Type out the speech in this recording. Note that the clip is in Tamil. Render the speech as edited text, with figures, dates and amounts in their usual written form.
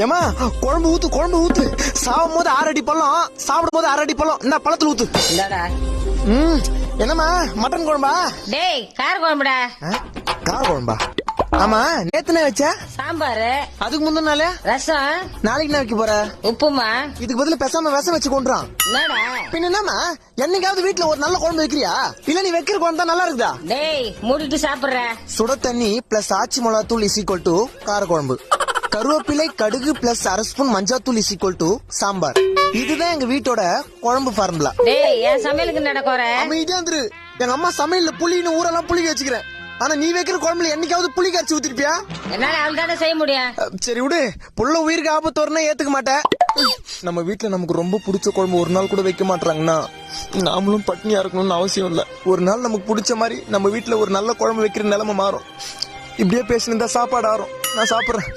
ஏமா குழம்பு ஊத்து குழம்பு ஊத்து. சாவும் போது 6 அடி பழம், சாப்பிடும் போது 6 அடி பழம். இந்த பழத்துல ஊத்து. இந்தாடா. என்னம்மா மட்டன் குழம்பா? டேய் கார குழம்புடா. கார குழம்பா? ஆமா நேத்துனே வச்ச சாம்பாரு. அதுக்கு முந்தின நாளே ரசம். நாளைக்கு என்ன வைக்க போற? உப்புமா. இதுக்கு பதிலா பேசாம விஷம் வச்சு கொண்டுறான். என்னடா? பின்ன என்னமா என்னைக்காவது வீட்டுல ஒரு நல்ல குழம்பு வைக்கிறியா? இல்ல நீ வைக்கிற குழம்பு தான் நல்லா இருக்குதா? டேய் மூடிட்டு சாப்பிடுற. சுட தண்ணி பிளஸ் ஆச்சி மிளகாத்தூள் இஸ் ஈக்குவல் டு கார குழம்பு. கருவேப்பிலை கடுகு பிளஸ் 1/2 ஸ்பூன் மஞ்சாத்தூள் இஸ் ஈக்குவல் டு சாம்பார். இதுதான் எங்க வீட்டோட குழம்பு ஃபார்முலா. டேய் என் சமையலுக்கு நடக்கற. அமைதியா இரு. எங்க அம்மா சமையல்ல புளின்னு ஊரெல்லாம் புளி வச்சுக்கிறேன். ஆனா நீ வைக்கிற குழம்புல என்னைக்காவது புளி கரைச்சி ஊத்திருப்பியா? என்னால அவள்தானே செய்ய முடியும். சரி விடு. புள்ள உயிருக்கு ஆபத்து வரணும் ஏத்துக்க மாட்டேன். நம்ம வீட்டுல நமக்கு ரொம்ப பிடிச்ச குழம்பு ஒரு நாள் கூட வைக்க மாட்டாங்கன்னா நாமளும் பட்னியா இருக்கணும்னு அவசியம் இல்ல. ஒரு நாள் நமக்கு பிடிச்ச மாதிரி நம்ம வீட்டுல ஒரு நல்ல குழம்பு வைக்கிற நிலைமை மாறும். இப்படியே பேசினிருந்தா சாப்பாடு ஆறும். நான் சாப்பிடுறேன்.